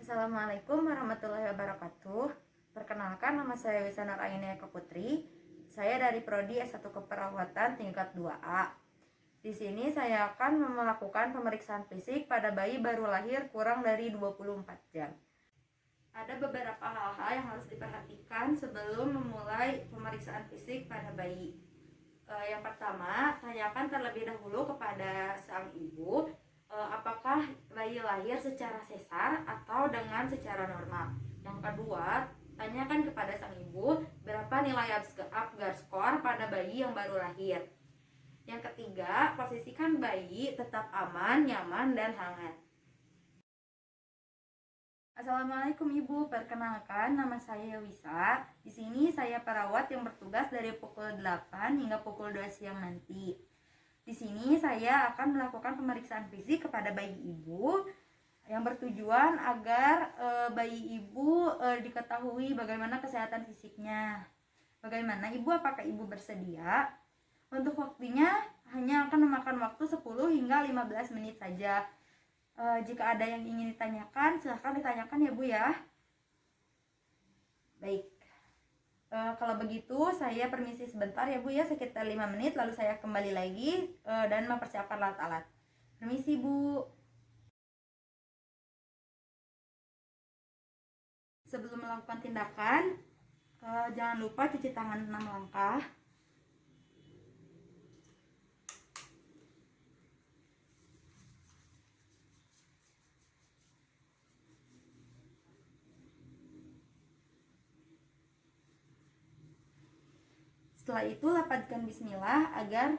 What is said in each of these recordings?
Assalamualaikum warahmatullahi wabarakatuh. Perkenalkan, nama saya Wisana Raine Eka Putri. Saya dari Prodi S1 Keperawatan tingkat 2A. Di sini saya akan melakukan pemeriksaan fisik pada bayi baru lahir kurang dari 24 jam. Ada beberapa hal-hal yang harus diperhatikan sebelum memulai pemeriksaan fisik pada bayi. Yang pertama, tanyakan terlebih dahulu kepada sang ibu apakah bayi lahir secara sesar atau dengan secara normal. Yang kedua, tanyakan kepada sang ibu berapa nilai Apgar score pada bayi yang baru lahir. Yang ketiga, posisikan bayi tetap aman, nyaman, dan hangat. Assalamualaikum Ibu, perkenalkan nama saya Wisa. Di sini saya perawat yang bertugas dari pukul 8 hingga pukul 2 siang nanti. Di sini saya akan melakukan pemeriksaan fisik kepada bayi ibu yang bertujuan agar bayi ibu diketahui bagaimana kesehatan fisiknya. Bagaimana Ibu, apakah Ibu bersedia? Untuk waktunya hanya akan memakan waktu 10 hingga 15 menit saja. Jika ada yang ingin ditanyakan, silahkan ditanyakan ya Bu ya. Baik. Kalau begitu saya permisi sebentar ya Bu ya, sekitar 5 menit lalu saya kembali lagi dan mempersiapkan alat-alat. Permisi Bu. Sebelum melakukan tindakan, jangan lupa cuci tangan 6 langkah. Setelah itu lafadzkan bismillah agar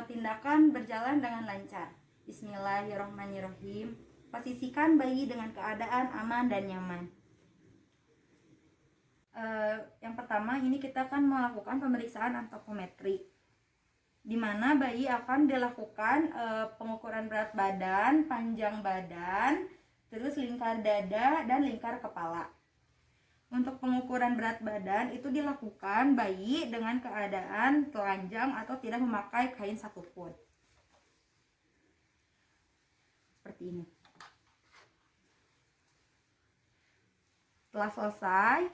tindakan berjalan dengan lancar. Bismillahirrahmanirrahim. Posisikan bayi dengan keadaan aman dan nyaman. Yang pertama ini kita akan melakukan pemeriksaan antropometri, di mana bayi akan dilakukan pengukuran berat badan, panjang badan, terus lingkar dada dan lingkar kepala. Untuk pengukuran berat badan itu dilakukan bayi dengan keadaan telanjang atau tidak memakai kain satupun. Seperti ini. Setelah selesai,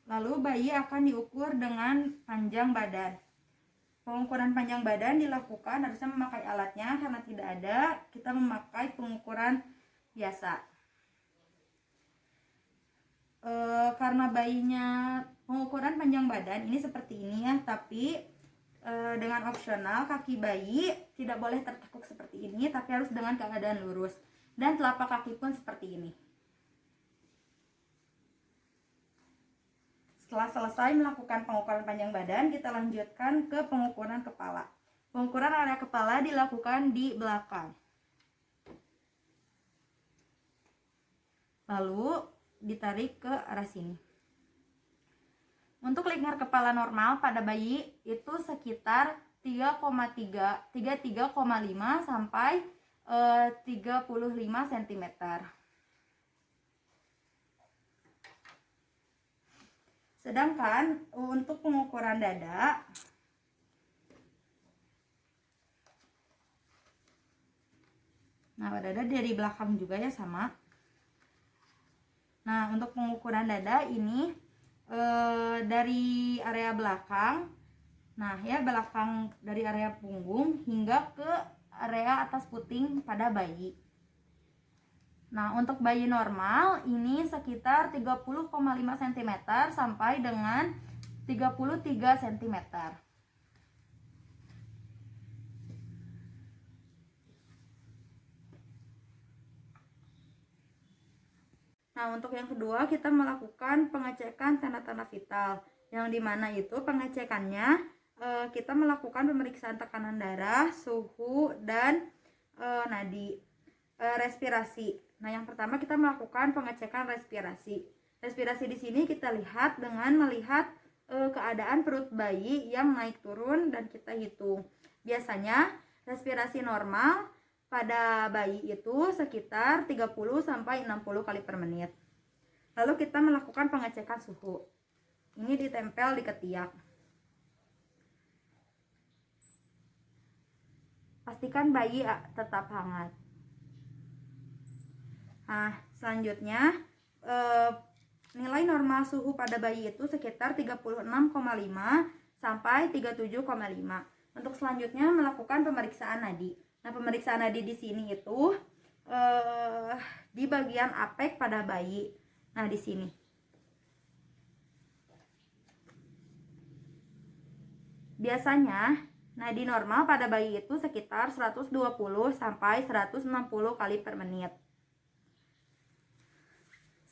lalu bayi akan diukur dengan panjang badan. Pengukuran panjang badan dilakukan harusnya memakai alatnya, karena tidak ada, kita memakai pengukuran biasa. Karena bayinya pengukuran panjang badan ini seperti ini ya, tapi dengan opsional kaki bayi tidak boleh tertekuk seperti ini, tapi harus dengan keadaan lurus, dan telapak kaki pun seperti ini. Setelah selesai melakukan pengukuran panjang badan, kita lanjutkan ke pengukuran kepala. Pengukuran area kepala dilakukan di belakang. Lalu ditarik ke arah sini. Untuk lingkar kepala normal pada bayi itu sekitar 33,5 sampai 35 cm. Sedangkan untuk pengukuran dada, nah dada dari belakang juga ya sama. Nah untuk pengukuran dada ini dari area belakang, nah ya belakang dari area punggung hingga ke area atas puting pada bayi. Nah untuk bayi normal ini sekitar 30,5 cm sampai dengan 33 cm. Nah untuk yang kedua kita melakukan pengecekan tanda-tanda vital, yang dimana itu pengecekannya kita melakukan pemeriksaan tekanan darah, suhu, dan nadi, respirasi. Nah yang pertama kita melakukan pengecekan respirasi. Respirasi di sini kita lihat dengan melihat keadaan perut bayi yang naik turun dan kita hitung. Biasanya respirasi normal pada bayi itu sekitar 30 sampai 60 kali per menit. Lalu kita melakukan pengecekan suhu. Ini ditempel di ketiak. Pastikan bayi tetap hangat. Nah, selanjutnya nilai normal suhu pada bayi itu sekitar 36,5 sampai 37,5. Untuk selanjutnya melakukan pemeriksaan nadi. Nah, pemeriksaan nadi di sini itu di bagian apek pada bayi. Nah, di sini. Biasanya nadi normal pada bayi itu sekitar 120 sampai 160 kali per menit.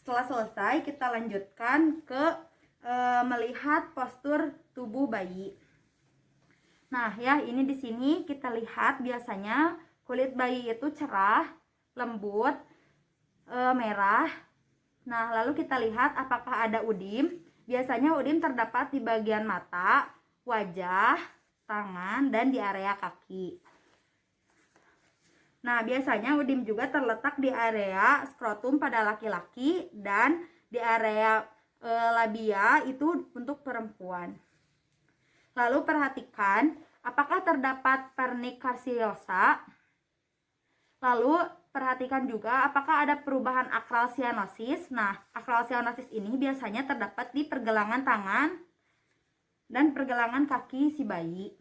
Setelah selesai, kita lanjutkan ke melihat postur tubuh bayi. Nah, ya, ini di sini kita lihat biasanya kulit bayi itu cerah, lembut, merah. Nah, lalu kita lihat apakah ada udim. Biasanya udim terdapat di bagian mata, wajah, tangan, dan di area kaki. Nah, biasanya udim juga terletak di area skrotum pada laki-laki dan di area labia itu untuk perempuan. Lalu perhatikan apakah terdapat pernikarsiosa. Lalu perhatikan juga apakah ada perubahan akral sianosis. Nah, akral sianosis ini biasanya terdapat di pergelangan tangan dan pergelangan kaki si bayi.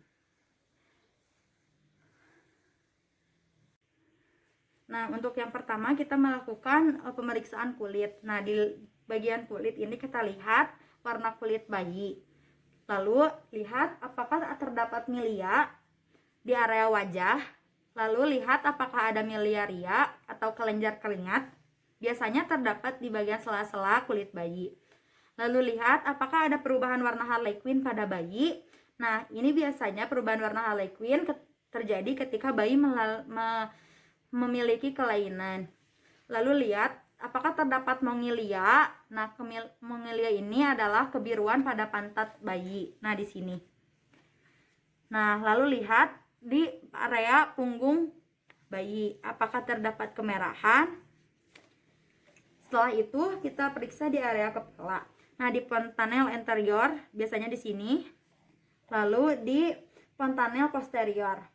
Nah, untuk yang pertama kita melakukan pemeriksaan kulit. Nah, di bagian kulit ini kita lihat warna kulit bayi. Lalu lihat apakah terdapat milia di area wajah. Lalu lihat apakah ada miliaria atau kelenjar keringat. Biasanya terdapat di bagian sela-sela kulit bayi. Lalu lihat apakah ada perubahan warna harlequin pada bayi. Nah, ini biasanya perubahan warna harlequin terjadi ketika bayi memiliki kelainan. Lalu lihat apakah terdapat mongilia. Nah, mongilia ini adalah kebiruan pada pantat bayi. Nah, di sini. Nah, lalu lihat di area punggung bayi apakah terdapat kemerahan. Setelah itu kita periksa di area kepala. Nah, di fontanel anterior biasanya di sini. Lalu di fontanel posterior.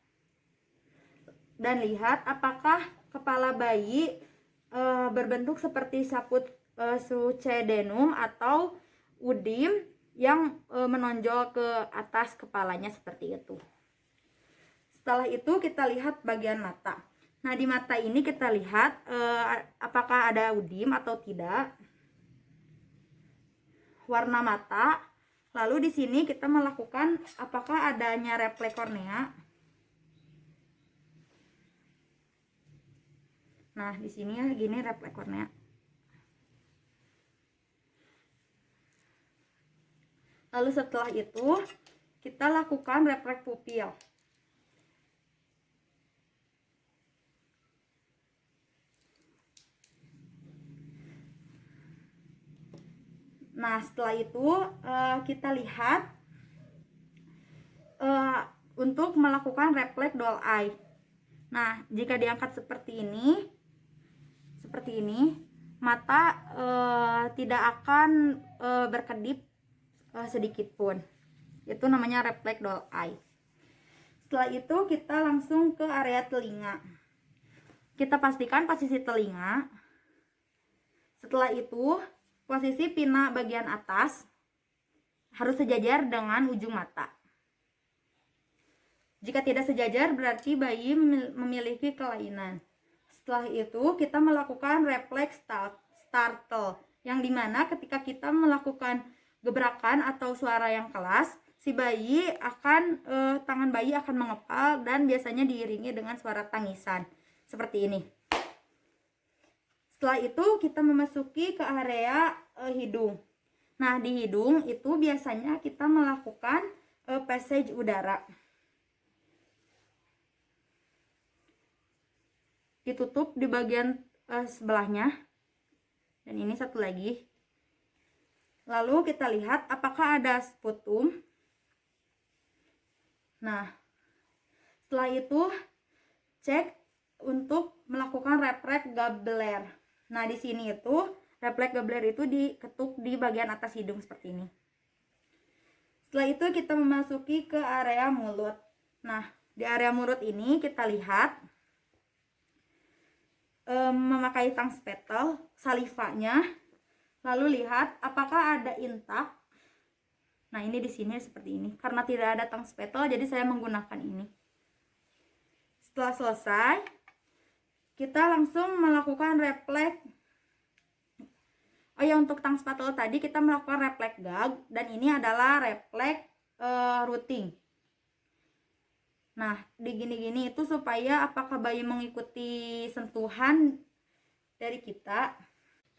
Dan lihat apakah kepala bayi berbentuk seperti saput succedenum atau udim yang menonjol ke atas kepalanya seperti itu. Setelah itu kita lihat bagian mata. Nah, di mata ini kita lihat apakah ada udim atau tidak. Warna mata. Lalu di sini kita melakukan apakah adanya refleks kornea. Nah, di sini ya gini refleks kornea. Lalu setelah itu kita lakukan refleks pupil. Nah, setelah itu kita lihat untuk melakukan refleks doll eye. Nah, jika diangkat seperti ini, mata tidak akan berkedip sedikit pun. Itu namanya refleks doll eye. Setelah itu kita langsung ke area telinga. Kita pastikan posisi telinga. Setelah itu posisi pina bagian atas harus sejajar dengan ujung mata. Jika tidak sejajar berarti bayi memiliki kelainan. Setelah itu kita melakukan refleks startle, yang dimana ketika kita melakukan gebrakan atau suara yang keras, si bayi akan tangan bayi akan mengepal dan biasanya diiringi dengan suara tangisan seperti ini. Setelah itu kita memasuki ke area hidung. Nah, di hidung itu biasanya kita melakukan passage udara. Ditutup di bagian sebelahnya. Dan ini satu lagi. Lalu kita lihat apakah ada sputum. Nah, setelah itu cek untuk melakukan refleks Gabler. Nah, di sini itu refleks Gabler itu diketuk di bagian atas hidung seperti ini. Setelah itu kita memasuki ke area mulut. Nah, di area mulut ini kita lihat memakai tang spetel salivanya, lalu lihat apakah ada intak. Nah, ini di sini seperti ini. Karena tidak ada tang spetel, jadi saya menggunakan ini. Setelah selesai, kita langsung melakukan refleks. Oh ya, untuk tang spatel tadi kita melakukan refleks gag, dan ini adalah refleks routing. Nah, di gini-gini itu supaya apakah bayi mengikuti sentuhan dari kita.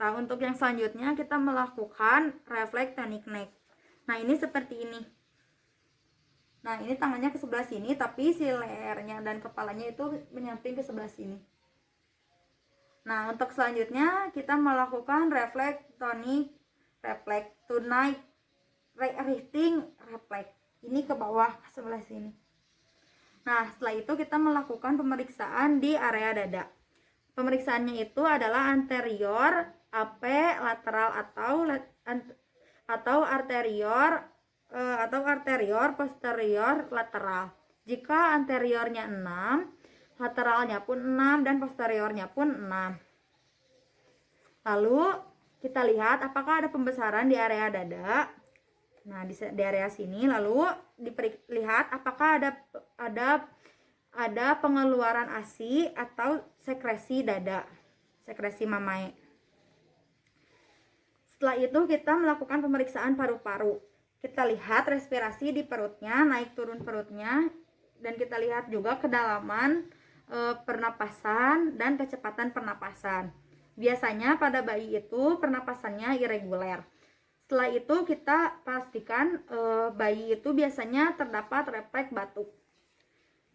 Nah, untuk yang selanjutnya kita melakukan refleks teknik neck. Nah, ini seperti ini. Nah, ini tangannya ke sebelah sini, tapi si lehernya dan kepalanya itu menyamping ke sebelah sini. Nah, untuk selanjutnya kita melakukan refleks tonic, refleks tonight, lifting, refleks. Ini ke bawah ke sebelah sini. Nah, setelah itu kita melakukan pemeriksaan di area dada. Pemeriksaannya itu adalah anterior, AP, lateral atau arterior, posterior, lateral. Jika anteriornya 6, lateralnya pun 6, dan posteriornya pun 6. Lalu kita lihat apakah ada pembesaran di area dada. Nah, di area sini. Lalu dilihat apakah ada pengeluaran ASI atau sekresi dada, sekresi mamae. Setelah itu kita melakukan pemeriksaan paru-paru. Kita lihat respirasi di perutnya, naik turun perutnya, dan kita lihat juga kedalaman pernapasan dan kecepatan pernapasan. Biasanya pada bayi itu pernapasannya irregular. Setelah itu kita pastikan bayi itu biasanya terdapat refleks batuk.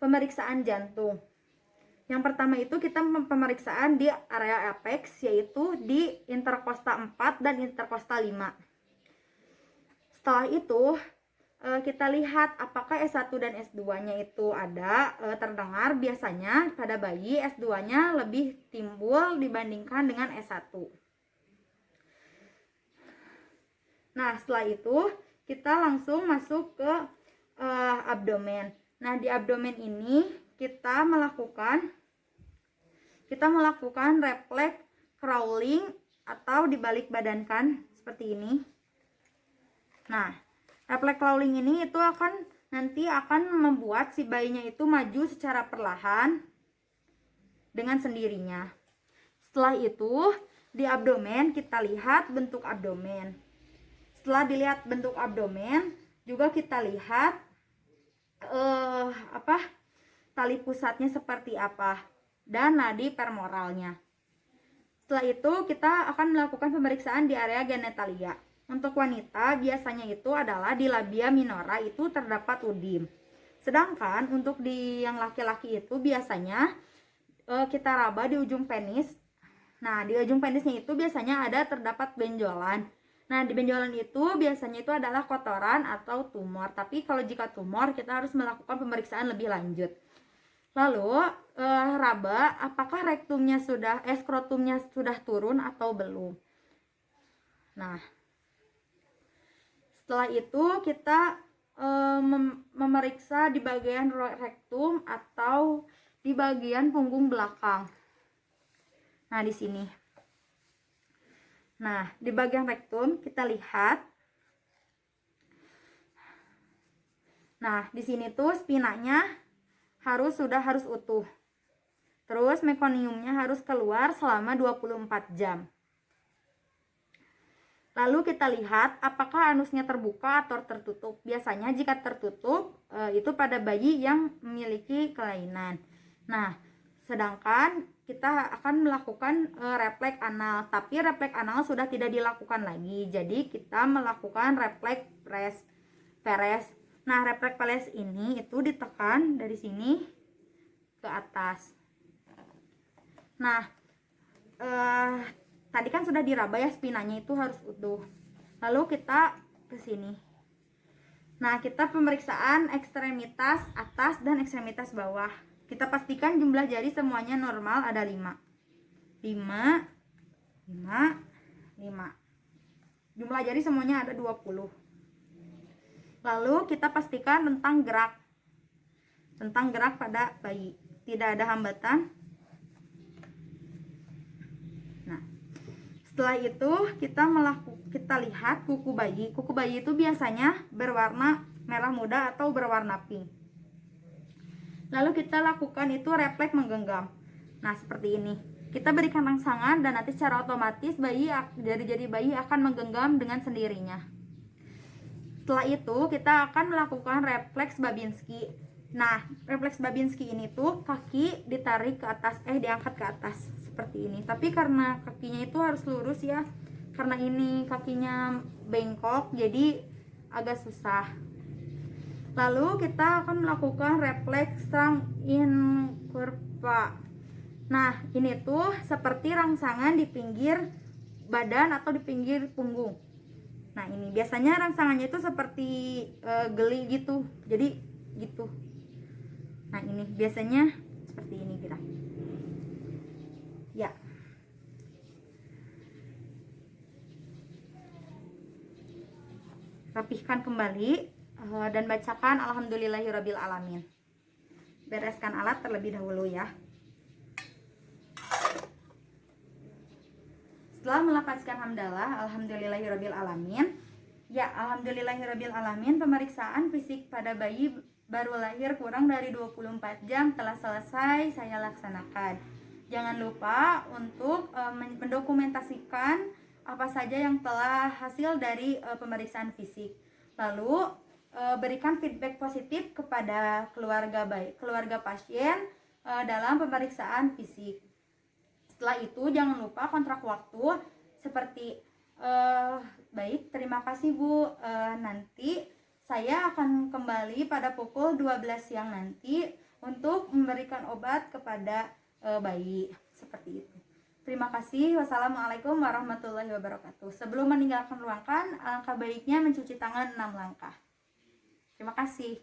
Pemeriksaan jantung. Yang pertama itu kita pemeriksaan di area apex, yaitu di interkosta 4 dan interkosta 5. Setelah itu kita lihat apakah S1 dan S2-nya itu ada terdengar. Biasanya pada bayi S2-nya lebih timbul dibandingkan dengan S1. Nah, setelah itu kita langsung masuk ke abdomen. Nah, di abdomen ini kita melakukan refleks crawling atau dibalik badankan seperti ini. Nah, refleks crawling ini itu nanti akan membuat si bayinya itu maju secara perlahan dengan sendirinya. Setelah itu di abdomen kita lihat bentuk abdomen. Setelah dilihat bentuk abdomen, juga kita lihat tali pusatnya seperti apa dan nadi permoralnya. Setelah itu kita akan melakukan pemeriksaan di area genitalia. Untuk wanita biasanya itu adalah di labia minora itu terdapat udim. Sedangkan untuk di yang laki-laki itu biasanya kita raba di ujung penis. Nah, di ujung penisnya itu biasanya terdapat benjolan. Nah, di benjolan itu biasanya itu adalah kotoran atau tumor. Tapi kalau jika tumor, kita harus melakukan pemeriksaan lebih lanjut. Lalu, raba, apakah skrotumnya sudah turun atau belum? Nah, setelah itu kita memeriksa di bagian rektum atau di bagian punggung belakang. Nah, di sini. Nah, di bagian rektum kita lihat. Nah, di sini tuh spinanya harus utuh. Terus mekoniumnya harus keluar selama 24 jam. Lalu kita lihat apakah anusnya terbuka atau tertutup. Biasanya jika tertutup itu pada bayi yang memiliki kelainan. Nah, sedangkan kita akan melakukan refleks anal, tapi refleks anal sudah tidak dilakukan lagi. Jadi kita melakukan refleks peres. Nah, refleks peres ini itu ditekan dari sini ke atas. Nah, tadi kan sudah diraba ya, spinanya itu harus utuh. Lalu kita ke sini. Nah, kita pemeriksaan ekstremitas atas dan ekstremitas bawah. Kita pastikan jumlah jari semuanya normal, ada 5. Jumlah jari semuanya ada 20. Lalu kita pastikan tentang gerak pada bayi. Tidak ada hambatan. Setelah itu kita lihat kuku bayi. Kuku bayi itu biasanya berwarna merah muda atau berwarna pink. Lalu kita lakukan itu refleks menggenggam. Nah, seperti ini. Kita berikan rangsangan dan nanti secara otomatis jari-jari bayi akan menggenggam dengan sendirinya. Setelah itu kita akan melakukan refleks Babinski. Nah, refleks Babinski ini tuh kaki ditarik ke atas, diangkat ke atas seperti ini. Tapi karena kakinya itu harus lurus ya, karena ini kakinya bengkok jadi agak susah. Lalu kita akan melakukan refleks strong in curva. Nah, ini tuh seperti rangsangan di pinggir badan atau di pinggir punggung. Nah, ini biasanya rangsangannya itu seperti geli gitu, jadi gitu. Nah, ini biasanya seperti ini kita. Ya. Rapihkan kembali dan bacakan alhamdulillahirabbil alamin. Bereskan alat terlebih dahulu ya. Setelah melafazkan hamdalah alhamdulillahirabbil alamin, ya alhamdulillahirabbil alamin, pemeriksaan fisik pada bayi baru lahir kurang dari 24 jam telah selesai saya laksanakan. Jangan lupa untuk mendokumentasikan apa saja yang telah hasil dari pemeriksaan fisik. Lalu berikan feedback positif kepada keluarga pasien dalam pemeriksaan fisik. Setelah itu jangan lupa kontrak waktu seperti baik, terima kasih Bu. Nanti saya akan kembali pada pukul 12 siang nanti untuk memberikan obat kepada bayi. Seperti itu. Terima kasih. Wassalamualaikum warahmatullahi wabarakatuh. Sebelum meninggalkan ruangan, alangkah baiknya mencuci tangan 6 langkah. Terima kasih.